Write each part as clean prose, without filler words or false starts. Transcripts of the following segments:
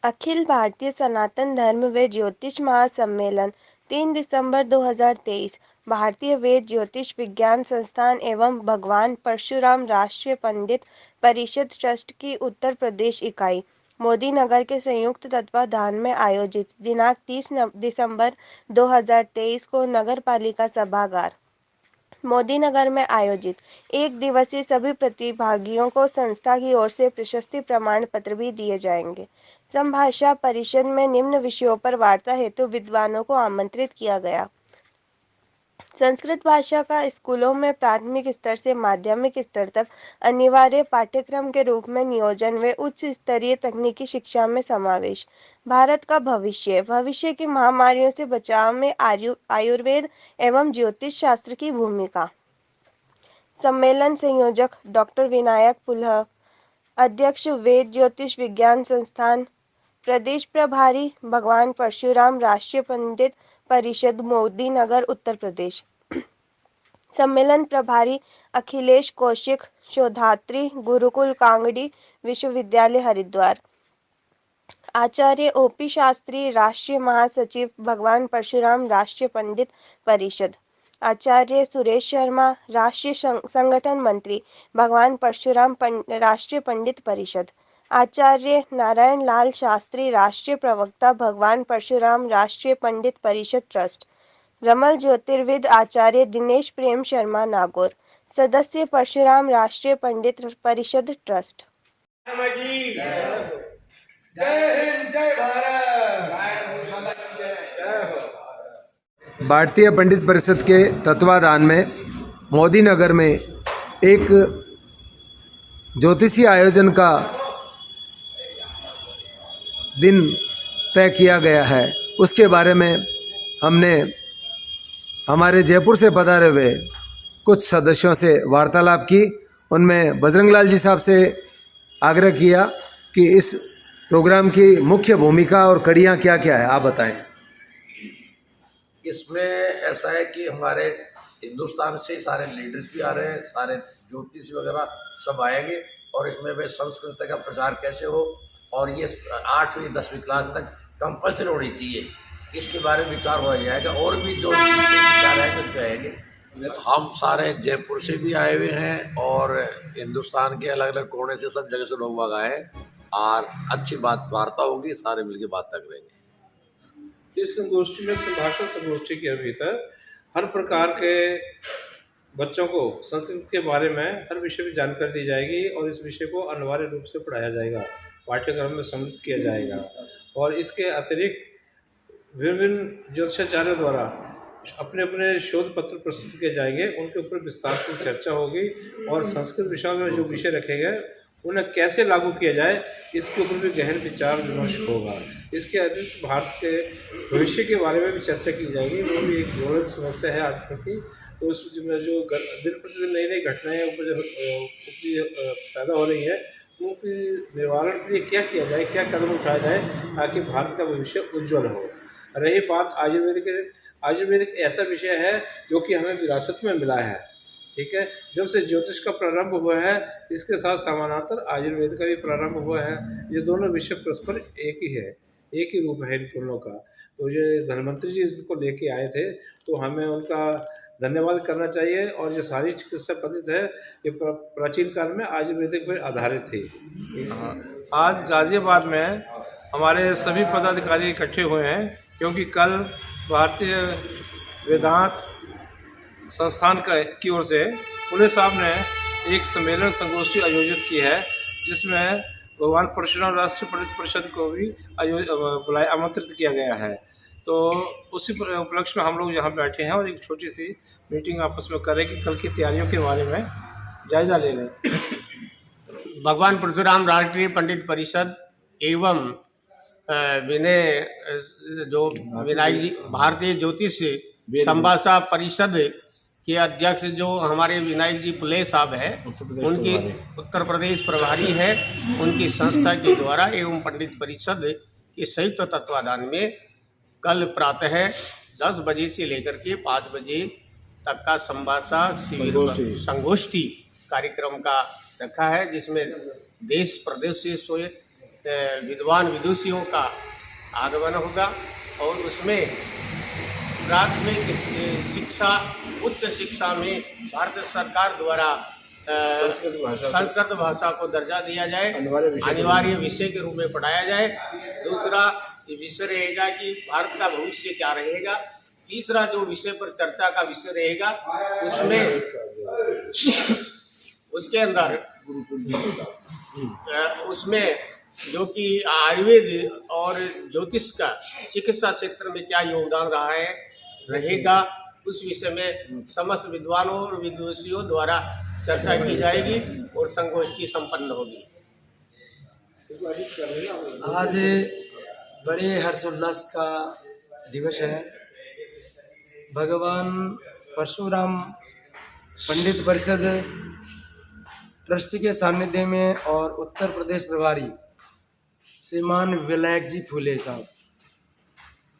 अखिल भारतीय सनातन धर्म व ज्योतिष महासम्मेलन 3 दिसंबर 2023 भारतीय वेद ज्योतिष विज्ञान संस्थान एवं भगवान परशुराम राष्ट्रीय पंडित परिषद ट्रस्ट की उत्तर प्रदेश इकाई मोदी नगर के संयुक्त तत्वाधान में आयोजित दिनांक 30 दिसंबर 2023 को नगर पालिका सभागार मोदी नगर में आयोजित एक दिवसीय सभी प्रतिभागियों को संस्था की ओर से प्रशस्ति प्रमाण पत्र भी दिए जाएंगे। संभाषा परिषद में निम्न विषयों पर वार्ता हेतु विद्वानों को आमंत्रित किया गया। संस्कृत भाषा का स्कूलों में प्राथमिक स्तर से माध्यमिक स्तर तक अनिवार्य पाठ्यक्रम के रूप में नियोजन व उच्च स्तरीय तकनीकी शिक्षा में समावेश। भारत का भविष्य की महामारियों से बचाव में आयुर्वेद एवं ज्योतिष शास्त्र की भूमिका। सम्मेलन संयोजक डॉक्टर विनायक पुलह, अध्यक्ष वेद ज्योतिष विज्ञान संस्थान, प्रदेश प्रभारी भगवान परशुराम राष्ट्रीय पंडित परिषद मोदी नगर उत्तर प्रदेश। सम्मेलन प्रभारी अखिलेश कौशिक, शोधात्री गुरुकुल कांगड़ी विश्वविद्यालय हरिद्वार। आचार्य ओपी शास्त्री राष्ट्रीय महासचिव भगवान परशुराम राष्ट्रीय पंडित परिषद। आचार्य सुरेश शर्मा राष्ट्रीय संगठन मंत्री भगवान परशुराम राष्ट्रीय पंडित परिषद। आचार्य नारायण लाल शास्त्री राष्ट्रीय प्रवक्ता भगवान परशुराम राष्ट्रीय पंडित परिषद ट्रस्ट। रमल ज्योतिर्विद आचार्य दिनेश प्रेम शर्मा नागौर, सदस्य परशुराम राष्ट्रीय पंडित परिषद ट्रस्ट। जय हिंद, जय भारत। भारतीय पंडित परिषद के तत्वाधान में मोदी नगर में एक ज्योतिषीय आयोजन का दिन तय किया गया है। उसके बारे में हमने हमारे जयपुर से पधारे हुए कुछ सदस्यों से वार्तालाप की। उनमें बजरंगलाल जी साहब से आग्रह किया कि इस प्रोग्राम की मुख्य भूमिका और कड़ियाँ क्या क्या है, आप बताएं। इसमें ऐसा है कि हमारे हिंदुस्तान से सारे लीडर्स भी आ रहे हैं, सारे ज्योतिष वगैरह सब आएंगे और इसमें वे संस्कृत का प्रचार कैसे हो और ये 8वीं 10वीं क्लास तक कंपल्सरी होनी चाहिए, इसके बारे में विचार हो जाएगा। और भी जो विचार आएंगे उस पर आएंगे। हम सारे जयपुर से भी आए हुए हैं और हिंदुस्तान के अलग अलग कोने से सब जगह से लोग वहाँ आए हैं और अच्छी बात वार्ता होगी, सारे मिलके बात तक रहेंगे। इस संगोष्ठी में संभाषण संगोष्ठी के भीतर हर प्रकार के बच्चों को संस्कृत के बारे में हर विषय में जानकारी दी जाएगी और इस विषय को अनिवार्य रूप से पढ़ाया जाएगा, पाठ्यक्रम में सम्मिलित किया जाएगा। और इसके अतिरिक्त विभिन्न ज्योतिषाचार्यों द्वारा अपने अपने शोध पत्र प्रस्तुत किए जाएंगे, उनके ऊपर विस्तार से चर्चा होगी और संस्कृत विषय में जो विषय रखे गए उन्हें कैसे लागू किया जाए इसके ऊपर भी गहन विचार विमर्श होगा। इसके अतिरिक्त भारत के भविष्य के बारे में भी चर्चा की जाएगी, वो भी एक ज्वलंत समस्या है आजकल की। तो उसमें जो दिन प्रतिदिन नई नई घटनाएँ पैदा हो रही है, उनकी निवारण के लिए क्या किया जाए, क्या कदम उठाया जाए ताकि भारत का भविष्य उज्ज्वल हो। रही बात आयुर्वेद एक ऐसा विषय है जो कि हमें विरासत में मिला है, ठीक है। जब से ज्योतिष का प्रारंभ हुआ है, इसके साथ समानांतर आयुर्वेद का भी प्रारंभ हुआ है। ये दोनों विषय परस्पर एक ही है, एक ही रूप है इन दोनों का। तो ये धनवंतरी जी इसको लेके आए थे, तो हमें उनका धन्यवाद करना चाहिए। और ये सारी चिकित्सा पद्धति है, ये प्राचीन काल में आयुर्वेदिक पर आधारित थी। आज गाजियाबाद में हमारे सभी पदाधिकारी इकट्ठे हुए हैं क्योंकि कल भारतीय वेदांत संस्थान की ओर से पुणे साहब ने एक सम्मेलन संगोष्ठी आयोजित की है, जिसमें भगवान परशुराम राष्ट्रीय पंडित परिषद को भी आमंत्रित किया गया है। तो उसी उपलक्ष्य में हम लोग यहाँ बैठे हैं और एक छोटी सी मीटिंग आपस में करेंगे, कल की तैयारियों के बारे में जायजा ले रहे हैं। भगवान परशुराम राष्ट्रीय पंडित परिषद एवं विनय जी भारतीय ज्योतिष संभाषा परिषद के अध्यक्ष जो हमारे विनायक जी पुले साहब है, उनकी उत्तर प्रदेश प्रभारी है, उनकी संस्था के द्वारा एवं पंडित परिषद के संयुक्त तत्वाधान में कल प्रातः 10 बजे से लेकर के 5 बजे तक का संभाषा शिविर संगोष्ठी कार्यक्रम का रखा है, जिसमें देश प्रदेश से विद्वान विदुषियों का आगमन होगा और उसमें प्राथमिक शिक्षा, उच्च शिक्षा में भारत सरकार द्वारा संस्कृत भाषा को दर्जा दिया जाए, अनिवार्य विषय के रूप में पढ़ाया जाए। दूसरा विषय रहेगा कि भारत का भविष्य क्या रहेगा। तीसरा जो विषय पर चर्चा का विषय रहेगा उसके अंदर उसमें जो कि आयुर्वेद और ज्योतिष का चिकित्सा क्षेत्र में क्या योगदान रहा है रहेगा, उस विषय में समस्त विद्वानों और विदुषियों द्वारा चर्चा की जाएगी और संगोष्ठी संपन्न होगी। आज बड़े हर्षोल्लास का दिवस है। भगवान परशुराम पंडित परिषद ट्रस्ट के सानिध्य में और उत्तर प्रदेश प्रभारी श्रीमान विनायक जी फूले साहब,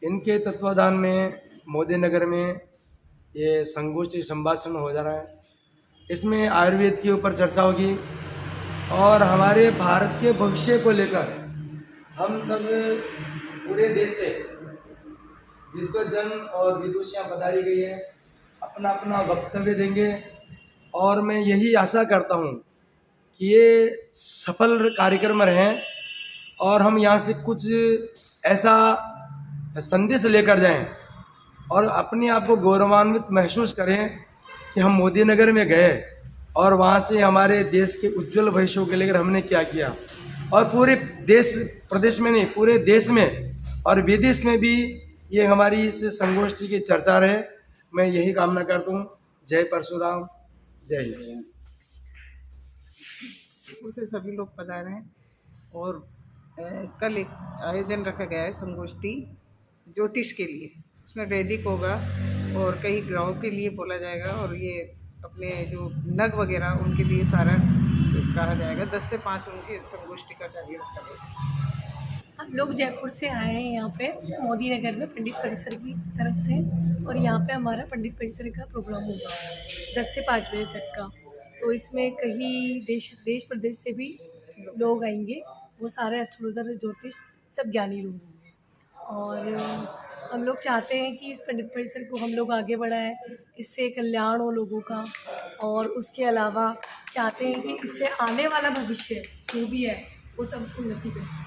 इनके तत्वाधान में मोदी नगर में ये संगोष्ठी संभाषण हो जा रहा है। इसमें आयुर्वेद के ऊपर चर्चा होगी और हमारे भारत के भविष्य को लेकर हम सब पूरे देश से विद्वजन और विदुषियाँ पधारी गई है, अपना अपना वक्तव्य देंगे और मैं यही आशा करता हूँ कि ये सफल कार्यक्रम रहें और हम यहाँ से कुछ ऐसा संदेश लेकर जाएं और अपने आप को गौरवान्वित महसूस करें कि हम मोदी नगर में गए और वहाँ से हमारे देश के उज्जवल भविष्य के लेकर हमने क्या किया, और पूरे देश प्रदेश में नहीं, पूरे देश में और विदेश में भी ये हमारी इस संगोष्ठी की चर्चा रहे। मैं यही कामना करता हूँ। जय परशुराम, जय हिंद। से सभी लोग पधारे हैं और कल एक आयोजन रखा गया है संगोष्ठी ज्योतिष के लिए। इसमें वैदिक होगा और कई ग्रहों के लिए बोला जाएगा और ये अपने जो नग वगैरह उनके लिए सारा कहा जाएगा। 10 से 5 उनकी संगोष्ठी का कार्य रखा गया। हम लोग जयपुर से आए हैं यहाँ पे मोदी नगर में पंडित परिसर की तरफ से, और यहाँ पे हमारा पंडित परिसर का प्रोग्राम होगा 10 से 5 बजे तक का। तो इसमें कहीं देश प्रदेश से भी लोग आएंगे, वो सारे एस्ट्रोलॉजर ज्योतिष सब ज्ञानी लोग होंगे। और हम लोग चाहते हैं कि इस पंडित परिसर को हम लोग आगे बढ़ाएं, इससे कल्याण हो लोगों का, और उसके अलावा चाहते हैं कि इससे आने वाला भविष्य जो भी है वो सब उन्नति करे।